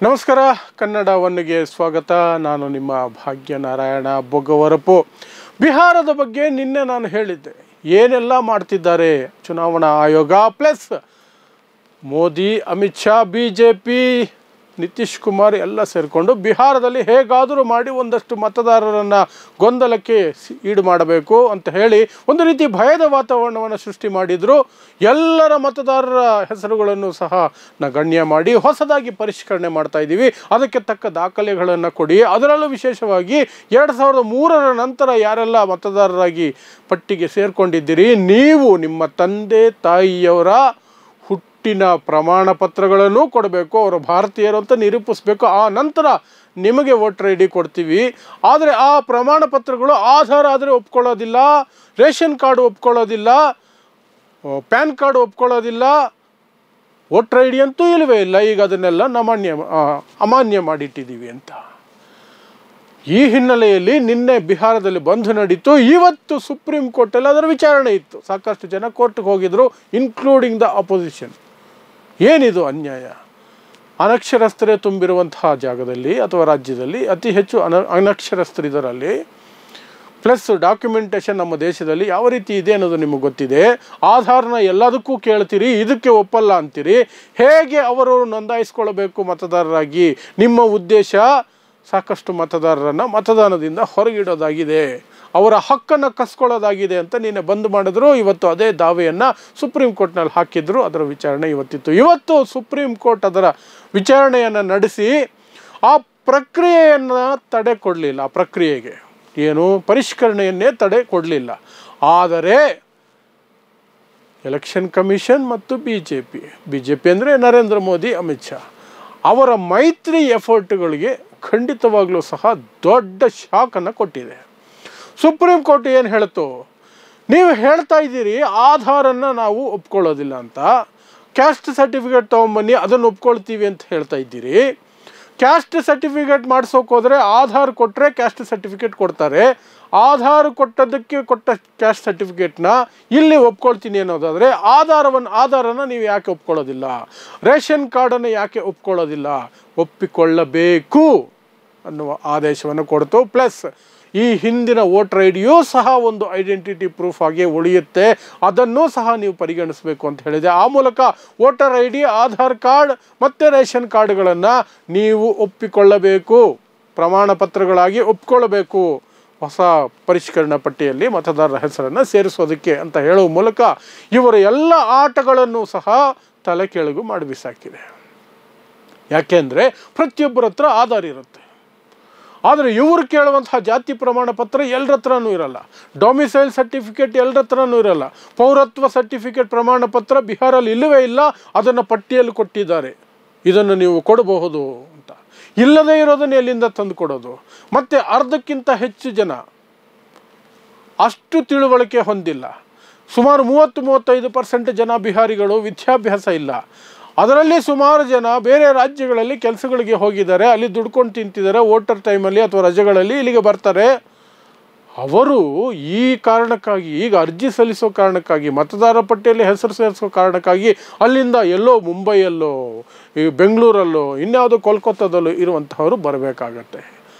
ನಮಸ್ಕಾರ, ಕನ್ನಡ ಒನ್ಗೆ ಸ್ವಾಗತ. ನಾನು ನಿಮ್ಮ ಭಾಗ್ಯನಾರಾಯಣ ಬೊಗ್ಗವರಪು. ಬಿಹಾರದ ಬಗ್ಗೆ ನಿನ್ನೆ ನಾನು ಹೇಳಿದ್ದೆ, ಏನೆಲ್ಲ ಮಾಡ್ತಿದ್ದಾರೆ ಚುನಾವಣಾ ಆಯೋಗ ಪ್ಲಸ್ ಮೋದಿ, ಅಮಿತ್ ಶಾ, BJP, ನಿತೀಶ್ ಕುಮಾರ್ ಎಲ್ಲ ಸೇರಿಕೊಂಡು ಬಿಹಾರದಲ್ಲಿ ಹೇಗಾದರೂ ಮಾಡಿ ಒಂದಷ್ಟು ಮತದಾರರನ್ನು ಗೊಂದಲಕ್ಕೆ ಈಡು ಮಾಡಬೇಕು ಅಂತ ಹೇಳಿ ಒಂದು ರೀತಿ ಭಯದ ವಾತಾವರಣವನ್ನು ಸೃಷ್ಟಿ ಮಾಡಿದರು. ಎಲ್ಲರ ಮತದಾರರ ಹೆಸರುಗಳನ್ನು ಸಹ ಗಣ್ಯ ಮಾಡಿ ಹೊಸದಾಗಿ ಪರಿಷ್ಕರಣೆ ಮಾಡ್ತಾ ಇದ್ದೀವಿ, ಅದಕ್ಕೆ ತಕ್ಕ ದಾಖಲೆಗಳನ್ನು ಕೊಡಿ. ಅದರಲ್ಲೂ ವಿಶೇಷವಾಗಿ 2003ರ ನಂತರ ಯಾರೆಲ್ಲ ಮತದಾರರಾಗಿ ಪಟ್ಟಿಗೆ ಸೇರಿಕೊಂಡಿದ್ದೀರಿ, ನೀವು ನಿಮ್ಮ ತಂದೆ ತಾಯಿಯವರ ಹುಟ್ಟಿನ ಪ್ರಮಾಣ ಪತ್ರಗಳನ್ನು ಕೊಡಬೇಕು, ಅವರು ಭಾರತೀಯರು ಅಂತ ನಿರೂಪಿಸಬೇಕು. ಆ ನಂತರ ನಿಮಗೆ ವೋಟರ್ ID ಕೊಡ್ತೀವಿ. ಆದರೆ ಆ ಪ್ರಮಾಣ ಪತ್ರಗಳು ಆಧಾರ್ ಆದರೆ ಒಪ್ಕೊಳ್ಳೋದಿಲ್ಲ, ರೇಷನ್ ಕಾರ್ಡು ಒಪ್ಕೊಳ್ಳೋದಿಲ್ಲ, ಪ್ಯಾನ್ ಕಾರ್ಡು ಒಪ್ಕೊಳ್ಳೋದಿಲ್ಲ, ವೋಟರ್ ID ಅಂತೂ ಇಲ್ಲವೇ ಇಲ್ಲ. ಈಗ ಅದನ್ನೆಲ್ಲ ಅಮಾನ್ಯ ಮಾಡಿಟ್ಟಿದ್ದೀವಿ ಅಂತ. ಈ ಹಿನ್ನೆಲೆಯಲ್ಲಿ ನಿನ್ನೆ ಬಿಹಾರದಲ್ಲಿ ಬಂದ್ ನಡೀತು. ಇವತ್ತು ಸುಪ್ರೀಂ ಕೋರ್ಟಲ್ಲಿ ಅದರ ವಿಚಾರಣೆ ಇತ್ತು. ಸಾಕಷ್ಟು ಜನ ಕೋರ್ಟ್ಗೆ ಹೋಗಿದ್ರು, ಇನ್ಕ್ಲೂಡಿಂಗ್ ದ ಅಪೋಸಿಷನ್. ಏನಿದು ಅನ್ಯಾಯ? ಅನಕ್ಷರಸ್ಥರೇ ತುಂಬಿರುವಂತಹ ಜಾಗದಲ್ಲಿ ಅಥವಾ ರಾಜ್ಯದಲ್ಲಿ ಅತಿ ಹೆಚ್ಚು ಅನಕ್ಷರಸ್ಥರಿದ್ದರಲ್ಲಿ, ಪ್ಲಸ್ ಡಾಕ್ಯುಮೆಂಟೇಷನ್ ನಮ್ಮ ದೇಶದಲ್ಲಿ ಯಾವ ರೀತಿ ಇದೆ ಅನ್ನೋದು ನಿಮಗೆ ಗೊತ್ತಿದೆ. ಆಧಾರ್ನ ಎಲ್ಲದಕ್ಕೂ ಕೇಳ್ತೀರಿ, ಇದಕ್ಕೆ ಒಪ್ಪಲ್ಲ ಅಂತೀರಿ. ಹೇಗೆ ಅವರು ನೋಂದಾಯಿಸ್ಕೊಳ್ಬೇಕು ಮತದಾರರಾಗಿ? ನಿಮ್ಮ ಉದ್ದೇಶ ಸಾಕಷ್ಟು ಮತದಾರರನ್ನು ಮತದಾನದಿಂದ ಹೊರಗಿಡೋದಾಗಿದೆ, ಅವರ ಹಕ್ಕನ್ನು ಕಸ್ಕೊಳ್ಳೋದಾಗಿದೆ ಅಂತ ನಿನ್ನೆ ಬಂದ್ ಮಾಡಿದ್ರು. ಇವತ್ತು ಅದೇ ದಾವೆಯನ್ನು ಸುಪ್ರೀಂ ಕೋರ್ಟ್ನಲ್ಲಿ ಹಾಕಿದ್ರು. ಅದರ ವಿಚಾರಣೆ ಇವತ್ತಿತ್ತು. ಇವತ್ತು ಸುಪ್ರೀಂ ಕೋರ್ಟ್ ಅದರ ವಿಚಾರಣೆಯನ್ನು ನಡೆಸಿ ಆ ಪ್ರಕ್ರಿಯೆಯನ್ನು ತಡೆ ಕೊಡಲಿಲ್ಲ. ಆ ಪ್ರಕ್ರಿಯೆಗೆ ಏನು ಪರಿಷ್ಕರಣೆಯನ್ನೇ ತಡೆ ಕೊಡಲಿಲ್ಲ. ಆದರೆ ಎಲೆಕ್ಷನ್ ಕಮಿಷನ್ ಮತ್ತು BJP ಅಂದರೆ ನರೇಂದ್ರ ಮೋದಿ, ಅಮಿತ್ ಶಾ ಅವರ ಮೈತ್ರಿ ಎಫರ್ಟ್ಗಳಿಗೆ ಖಂಡಿತವಾಗ್ಲೂ ಸಹ ದೊಡ್ಡ ಶಾಕನ್ನು ಕೊಟ್ಟಿದೆ. ಸುಪ್ರೀಂ ಕೋರ್ಟ್ ಏನು ಹೇಳ್ತು, ನೀವು ಹೇಳ್ತಾ ಇದ್ದೀರಿ ಆಧಾರನ್ನು ನಾವು ಒಪ್ಕೊಳ್ಳೋದಿಲ್ಲ ಅಂತ, ಕ್ಯಾಸ್ಟ್ ಸರ್ಟಿಫಿಕೇಟ್ ತೊಗೊಂಬನ್ನಿ ಅದನ್ನು ಒಪ್ಕೊಳ್ತೀವಿ ಅಂತ ಹೇಳ್ತಾ ಇದ್ದೀರಿ. ಕ್ಯಾಸ್ಟ್ ಸರ್ಟಿಫಿಕೇಟ್ ಮಾಡಿಸೋಕೆ ಹೋದರೆ ಆಧಾರ್ ಕೊಟ್ಟರೆ ಕ್ಯಾಸ್ಟ್ ಸರ್ಟಿಫಿಕೇಟ್ ಕೊಡ್ತಾರೆ. ಆಧಾರ್ ಕೊಟ್ಟದಕ್ಕೆ ಕೊಟ್ಟ ಕ್ಯಾಸ್ಟ್ ಸರ್ಟಿಫಿಕೇಟ್ನ ಇಲ್ಲಿ ಒಪ್ಕೊಳ್ತೀನಿ ಅನ್ನೋದಾದರೆ ಆಧಾರನ ನೀವು ಯಾಕೆ ಒಪ್ಕೊಳ್ಳೋದಿಲ್ಲ? ರೇಷನ್ ಕಾರ್ಡನ್ನು ಯಾಕೆ ಒಪ್ಕೊಳ್ಳೋದಿಲ್ಲ? ಒಪ್ಪಿಕೊಳ್ಳಬೇಕು ಅನ್ನುವ ಆದೇಶವನ್ನು ಕೊಡ್ತು. ಪ್ಲಸ್ ಈ ಹಿಂದಿನ ವೋಟರ್ IDಯೂ ಸಹ ಒಂದು ಐಡೆಂಟಿಟಿ ಪ್ರೂಫ್ ಆಗಿ ಉಳಿಯುತ್ತೆ, ಅದನ್ನೂ ಸಹ ನೀವು ಪರಿಗಣಿಸಬೇಕು ಅಂತ ಹೇಳಿದೆ. ಆ ಮೂಲಕ ವೋಟರ್ ID, ಆಧಾರ್ ಕಾರ್ಡ್ ಮತ್ತು ರೇಷನ್ ಕಾರ್ಡ್ಗಳನ್ನು ನೀವು ಒಪ್ಪಿಕೊಳ್ಳಬೇಕು, ಪ್ರಮಾಣ ಪತ್ರಗಳಾಗಿ ಒಪ್ಪಿಕೊಳ್ಳಬೇಕು ಹೊಸ ಪರಿಷ್ಕರಣಾ ಪಟ್ಟಿಯಲ್ಲಿ ಮತದಾರರ ಹೆಸರನ್ನು ಸೇರಿಸೋದಕ್ಕೆ ಅಂತ ಹೇಳುವ ಮೂಲಕ ಇವರ ಎಲ್ಲ ಆಟಗಳನ್ನು ಸಹ ತಲೆ ಕೆಳಗು ಮಾಡಿ ಬಿಸಾಕಿದೆ. ಯಾಕೆಂದರೆ ಪ್ರತಿಯೊಬ್ಬರ ಹತ್ರ ಆಧಾರ್ ಇರುತ್ತೆ, ಆದರೆ ಇವರು ಕೇಳುವಂತಹ ಜಾತಿ ಪ್ರಮಾಣ ಪತ್ರ ಎಲ್ಲರ ಹತ್ರನೂ ಇರಲ್ಲ, ಡೊಮಿಸೈಲ್ ಸರ್ಟಿಫಿಕೇಟ್ ಎಲ್ಲರ ಹತ್ರನೂ ಇರಲ್ಲ, ಪೌರತ್ವ ಸರ್ಟಿಫಿಕೇಟ್ ಪ್ರಮಾಣ ಪತ್ರ ಬಿಹಾರಲ್ಲಿ ಇಲ್ಲವೇ ಇಲ್ಲ, ಅದನ್ನು ಪಟ್ಟಿಯಲ್ಲಿ ಕೊಟ್ಟಿದ್ದಾರೆ, ಇದನ್ನು ನೀವು ಕೊಡಬಹುದು ಅಂತ. ಇಲ್ಲದೇ ಇರೋದನ್ನು ಎಲ್ಲಿಂದ ತಂದು ಕೊಡೋದು? ಮತ್ತು ಅರ್ಧಕ್ಕಿಂತ ಹೆಚ್ಚು ಜನ ಅಷ್ಟು ತಿಳುವಳಿಕೆ ಹೊಂದಿಲ್ಲ. ಸುಮಾರು 30-35% ಜನ ಬಿಹಾರಿಗಳು ವಿದ್ಯಾಭ್ಯಾಸ ಇಲ್ಲ. ಅದರಲ್ಲಿ ಸುಮಾರು ಜನ ಬೇರೆ ರಾಜ್ಯಗಳಲ್ಲಿ ಕೆಲಸಗಳಿಗೆ ಹೋಗಿದ್ದಾರೆ, ಅಲ್ಲಿ ದುಡ್ಕೊಂಡು ತಿಂತಿದ್ದಾರೆ. ವೋಟರ್ ಟೈಮಲ್ಲಿ ಅಥವಾ ರಜೆಗಳಲ್ಲಿ ಇಲ್ಲಿಗೆ ಬರ್ತಾರೆ. ಅವರು ಈ ಕಾರಣಕ್ಕಾಗಿ, ಈಗ ಅರ್ಜಿ ಸಲ್ಲಿಸೋ ಕಾರಣಕ್ಕಾಗಿ, ಮತದಾರರ ಪಟ್ಟಿಯಲ್ಲಿ ಹೆಸರು ಸೇರಿಸೋ ಕಾರಣಕ್ಕಾಗಿ ಅಲ್ಲಿಂದ ಎಲ್ಲೋ ಮುಂಬೈಯಲ್ಲೋ, ಈ ಬೆಂಗಳೂರಲ್ಲೋ, ಇನ್ಯಾವುದೋ ಕೋಲ್ಕತ್ತಾದಲ್ಲೋ ಇರುವಂತಹವರು ಬರಬೇಕಾಗತ್ತೆ.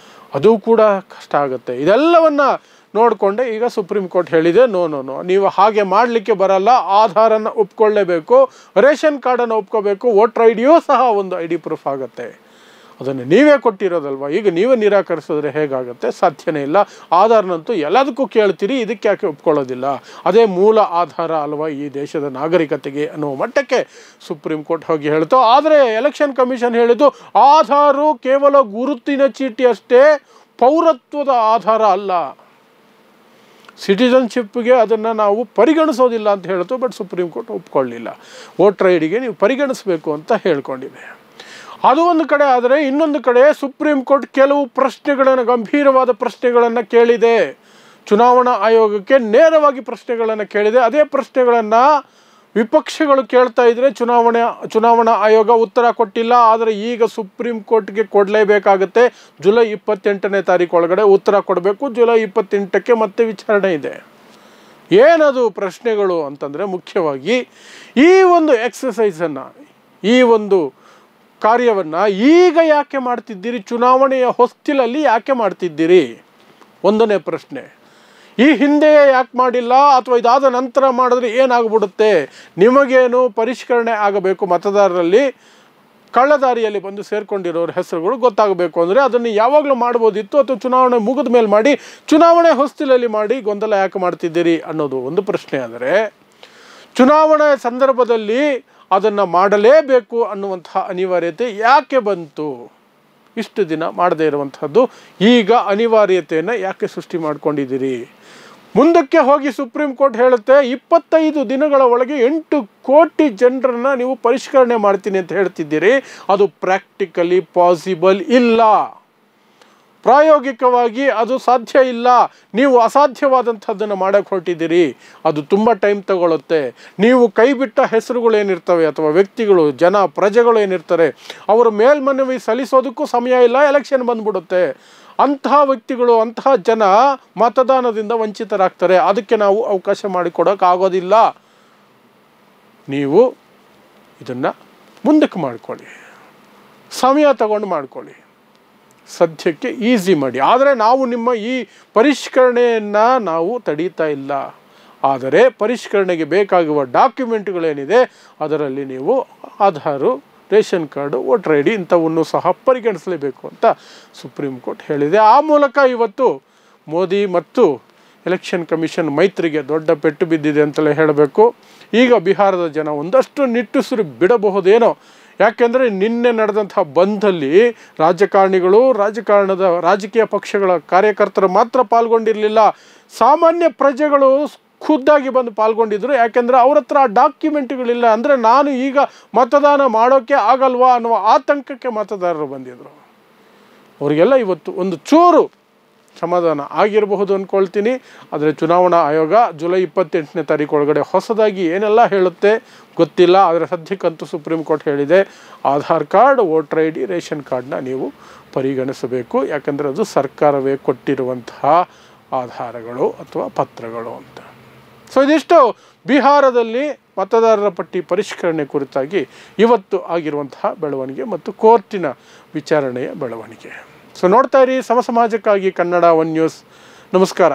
ಅದು ಕೂಡ ಕಷ್ಟ ಆಗುತ್ತೆ. ಇದೆಲ್ಲವನ್ನು ನೋಡಿಕೊಂಡೆ ಈಗ ಸುಪ್ರೀಂ ಕೋರ್ಟ್ ಹೇಳಿದೆ, ನೋ, ನೀವು ಹಾಗೆ ಮಾಡಲಿಕ್ಕೆ ಬರಲ್ಲ, ಆಧಾರನ್ನು ಒಪ್ಕೊಳ್ಳೇಬೇಕು, ರೇಷನ್ ಕಾರ್ಡನ್ನು ಒಪ್ಕೋಬೇಕು, ವೋಟರ್ IDಯೂ ಸಹ ಒಂದು ID ಪ್ರೂಫ್ ಆಗುತ್ತೆ. ಅದನ್ನು ನೀವೇ ಕೊಟ್ಟಿರೋದಲ್ವ, ಈಗ ನೀವೇ ನಿರಾಕರಿಸಿದ್ರೆ ಹೇಗಾಗುತ್ತೆ? ಸಾಧ್ಯನೇ ಇಲ್ಲ. ಆಧಾರ್ನಂತೂ ಎಲ್ಲದಕ್ಕೂ ಕೇಳ್ತೀರಿ, ಇದಕ್ಕೆ ಯಾಕೆ ಒಪ್ಕೊಳ್ಳೋದಿಲ್ಲ? ಅದೇ ಮೂಲ ಆಧಾರ ಅಲ್ವಾ ಈ ದೇಶದ ನಾಗರಿಕತೆಗೆ ಅನ್ನುವ ಮಟ್ಟಕ್ಕೆ ಸುಪ್ರೀಂ ಕೋರ್ಟ್ ಹೋಗಿ ಹೇಳ್ತು. ಆದರೆ ಎಲೆಕ್ಷನ್ ಕಮಿಷನ್ ಹೇಳಿದ್ದು ಆಧಾರು ಕೇವಲ ಗುರುತಿನ ಚೀಟಿ ಅಷ್ಟೇ, ಪೌರತ್ವದ ಆಧಾರ ಅಲ್ಲ, ಸಿಟಿಜನ್ಶಿಪ್ಗೆ ಅದನ್ನು ನಾವು ಪರಿಗಣಿಸೋದಿಲ್ಲ ಅಂತ ಹೇಳ್ತು. ಬಟ್ ಸುಪ್ರೀಂ ಕೋರ್ಟ್ ಒಪ್ಕೊಳ್ಳಿಲ್ಲ. ವೋಟರ್ IDಗೆ ನೀವು ಪರಿಗಣಿಸಬೇಕು ಅಂತ ಹೇಳ್ಕೊಂಡಿದೆ. ಅದು ಒಂದು ಕಡೆ. ಆದರೆ ಇನ್ನೊಂದು ಕಡೆ ಸುಪ್ರೀಂ ಕೋರ್ಟ್ ಕೆಲವು ಪ್ರಶ್ನೆಗಳನ್ನು, ಗಂಭೀರವಾದ ಪ್ರಶ್ನೆಗಳನ್ನು ಕೇಳಿದೆ. ಚುನಾವಣಾ ಆಯೋಗಕ್ಕೆ ನೇರವಾಗಿ ಪ್ರಶ್ನೆಗಳನ್ನು ಕೇಳಿದೆ. ಅದೇ ಪ್ರಶ್ನೆಗಳನ್ನು ವಿಪಕ್ಷಗಳು ಕೇಳ್ತಾ ಇದ್ರೆ ಚುನಾವಣಾ ಆಯೋಗ ಉತ್ತರ ಕೊಟ್ಟಿಲ್ಲ. ಆದರೆ ಈಗ ಸುಪ್ರೀಂ ಕೋರ್ಟ್ಗೆ ಕೊಡಲೇಬೇಕಾಗುತ್ತೆ. ಜುಲೈ 28ನೇ ತಾರೀಕು ಒಳಗಡೆ ಉತ್ತರ ಕೊಡಬೇಕು. ಜುಲೈ 28ಕ್ಕೆ ಮತ್ತೆ ವಿಚಾರಣೆ ಇದೆ. ಏನದು ಪ್ರಶ್ನೆಗಳು ಅಂತಂದರೆ, ಮುಖ್ಯವಾಗಿ ಈ ಒಂದು ಎಕ್ಸಸೈಸನ್ನು, ಈ ಒಂದು ಕಾರ್ಯವನ್ನು ಈಗ ಯಾಕೆ ಮಾಡ್ತಿದ್ದೀರಿ? ಚುನಾವಣೆಯ ಹೊಸ್ತಿಲಲ್ಲಿ ಯಾಕೆ ಮಾಡ್ತಿದ್ದೀರಿ? ಒಂದನೇ ಪ್ರಶ್ನೆ. ಈ ಹಿಂದೆಯೇ ಯಾಕೆ ಮಾಡಿಲ್ಲ, ಅಥವಾ ಇದಾದ ನಂತರ ಮಾಡಿದ್ರೆ ಏನಾಗ್ಬಿಡುತ್ತೆ? ನಿಮಗೇನು ಪರಿಷ್ಕರಣೆ ಆಗಬೇಕು, ಮತದಾರರಲ್ಲಿ ಕಳ್ಳದಾರಿಯಲ್ಲಿ ಬಂದು ಸೇರ್ಕೊಂಡಿರೋರ ಹೆಸರುಗಳು ಗೊತ್ತಾಗಬೇಕು ಅಂದರೆ ಅದನ್ನು ಯಾವಾಗಲೂ ಮಾಡ್ಬೋದಿತ್ತು, ಅಥವಾ ಚುನಾವಣೆ ಮುಗಿದ ಮೇಲೆ ಮಾಡಿ, ಚುನಾವಣೆ ಹೊಸ್ತಿಲಲ್ಲಿ ಮಾಡಿ ಗೊಂದಲ ಯಾಕೆ ಮಾಡ್ತಿದ್ದೀರಿ ಅನ್ನೋದು ಒಂದು ಪ್ರಶ್ನೆ. ಆದರೆ ಚುನಾವಣೆ ಸಂದರ್ಭದಲ್ಲಿ ಅದನ್ನು ಮಾಡಲೇಬೇಕು ಅನ್ನುವಂತಹ ಅನಿವಾರ್ಯತೆ ಯಾಕೆ ಬಂತು? ಇಷ್ಟು ದಿನ ಮಾಡದೇ ಇರುವಂಥದ್ದು ಈಗ ಅನಿವಾರ್ಯತೆಯನ್ನು ಯಾಕೆ ಸೃಷ್ಟಿ ಮಾಡ್ಕೊಂಡಿದ್ದೀರಿ? ಮುಂದಕ್ಕೆ ಹೋಗಿ ಸುಪ್ರೀಂ ಕೋರ್ಟ್ ಹೇಳುತ್ತೆ 25 ದಿನಗಳ ಒಳಗೆ 8 ಕೋಟಿ ಜನರನ್ನು ನೀವು ಪರಿಷ್ಕರಣೆ ಮಾಡ್ತೀನಿ ಅಂತ ಹೇಳ್ತಿದ್ದೀರಿ. ಅದು ಪ್ರಾಕ್ಟಿಕಲಿ ಪಾಸಿಬಲ್ ಇಲ್ಲ, ಪ್ರಾಯೋಗಿಕವಾಗಿ ಅದು ಸಾಧ್ಯ ಇಲ್ಲ. ನೀವು ಅಸಾಧ್ಯವಾದಂಥದ್ದನ್ನು ಮಾಡೋಕ್ಕೆ ಹೊರಟಿದ್ದೀರಿ. ಅದು ತುಂಬ ಟೈಮ್ ತಗೊಳ್ಳುತ್ತೆ. ನೀವು ಕೈ ಬಿಟ್ಟ ಹೆಸರುಗಳು ಏನಿರ್ತವೆ, ಅಥವಾ ವ್ಯಕ್ತಿಗಳು, ಜನ, ಪ್ರಜೆಗಳು ಏನಿರ್ತಾರೆ, ಅವರ ಮೇಲ್ಮನವಿ ಸಲ್ಲಿಸೋದಕ್ಕೂ ಸಮಯ ಇಲ್ಲ, ಎಲೆಕ್ಷನ್ ಬಂದ್ಬಿಡುತ್ತೆ. ಅಂತಹ ವ್ಯಕ್ತಿಗಳು, ಅಂತಹ ಜನ ಮತದಾನದಿಂದ ವಂಚಿತರಾಗ್ತಾರೆ. ಅದಕ್ಕೆ ನಾವು ಅವಕಾಶ ಮಾಡಿಕೊಡೋಕ್ಕಾಗೋದಿಲ್ಲ. ನೀವು ಇದನ್ನು ಮುಂದಕ್ಕೆ ಮಾಡ್ಕೊಳ್ಳಿ, ಸಮಯ ತಗೊಂಡು ಮಾಡ್ಕೊಳ್ಳಿ, ಸದ್ಯಕ್ಕೆ ಈಸಿ ಮಾಡಿ. ಆದರೆ ನಾವು ನಿಮ್ಮ ಈ ಪರಿಷ್ಕರಣೆಯನ್ನು ನಾವು ತಡೀತಾ ಇಲ್ಲ. ಆದರೆ ಪರಿಷ್ಕರಣೆಗೆ ಬೇಕಾಗುವ ಡಾಕ್ಯುಮೆಂಟ್ಗಳೇನಿದೆ ಅದರಲ್ಲಿ ನೀವು Aadhaar, ration card, voter I D ಇಂಥವನ್ನು ಸಹ ಪರಿಗಣಿಸಲೇಬೇಕು ಅಂತ ಸುಪ್ರೀಂ ಕೋರ್ಟ್ ಹೇಳಿದೆ. ಆ ಮೂಲಕ ಇವತ್ತು ಮೋದಿ ಮತ್ತು ಎಲೆಕ್ಷನ್ ಕಮಿಷನ್ ಮೈತ್ರಿಗೆ ದೊಡ್ಡ ಪೆಟ್ಟು ಬಿದ್ದಿದೆ ಅಂತಲೇ ಹೇಳಬೇಕು. ಈಗ ಬಿಹಾರದ ಜನ ಒಂದಷ್ಟು ನಿಟ್ಟುಸಿರು ಬಿಡಬಹುದೇನೋ. ಯಾಕೆಂದರೆ ನಿನ್ನೆ ನಡೆದಂತಹ ಬಂದಲ್ಲಿ ರಾಜಕಾರಣಿಗಳು, ರಾಜಕೀಯ ಪಕ್ಷಗಳ ಕಾರ್ಯಕರ್ತರು ಮಾತ್ರ ಪಾಲ್ಗೊಂಡಿರಲಿಲ್ಲ. ಸಾಮಾನ್ಯ ಪ್ರಜೆಗಳು ಖುದ್ದಾಗಿ ಬಂದು ಪಾಲ್ಗೊಂಡಿದ್ರು. ಯಾಕೆಂದರೆ ಅವ್ರ ಹತ್ರ ಡಾಕ್ಯುಮೆಂಟ್ಗಳಿಲ್ಲ. ಅಂದರೆ ನಾನು ಈಗ ಮತದಾನ ಮಾಡೋಕ್ಕೆ ಆಗಲ್ವಾ ಅನ್ನುವ ಆತಂಕಕ್ಕೆ ಮತದಾರರು ಬಂದಿದ್ದರು. ಅವರಿಗೆಲ್ಲ ಇವತ್ತು ಒಂದು ಚೂರು ಸಮಾಧಾನ ಆಗಿರಬಹುದು ಅಂದ್ಕೊಳ್ತೀನಿ. ಆದರೆ ಚುನಾವಣಾ ಆಯೋಗ ಜುಲೈ 28ನೇ ತಾರೀಕು ಒಳಗಡೆ ಹೊಸದಾಗಿ ಏನೆಲ್ಲ ಹೇಳುತ್ತೆ ಗೊತ್ತಿಲ್ಲ. ಆದರೆ ಸದ್ಯಕ್ಕಂತೂ ಸುಪ್ರೀಂ ಕೋರ್ಟ್ ಹೇಳಿದೆ, Aadhaar card, voter I D, ration ಕಾರ್ಡ್ನ ನೀವು ಪರಿಗಣಿಸಬೇಕು. ಯಾಕಂದರೆ ಅದು ಸರ್ಕಾರವೇ ಕೊಟ್ಟಿರುವಂತಹ ಆಧಾರಗಳು ಅಥವಾ ಪತ್ರಗಳು ಅಂತ. ಸೊ ಇದಿಷ್ಟು ಬಿಹಾರದಲ್ಲಿ ಮತದಾರರ ಪಟ್ಟಿ ಪರಿಷ್ಕರಣೆ ಕುರಿತಾಗಿ ಇವತ್ತು ಆಗಿರುವಂತಹ ಬೆಳವಣಿಗೆ ಮತ್ತು ಕೋರ್ಟಿನ ವಿಚಾರಣೆಯ ಬೆಳವಣಿಗೆ. ಸೊ ನೋಡ್ತಾ ಇರಿ ಸಮ ಸಮಾಜಕ್ಕಾಗಿ ಕನ್ನಡ 1 ನ್ಯೂಸ್. ನಮಸ್ಕಾರ.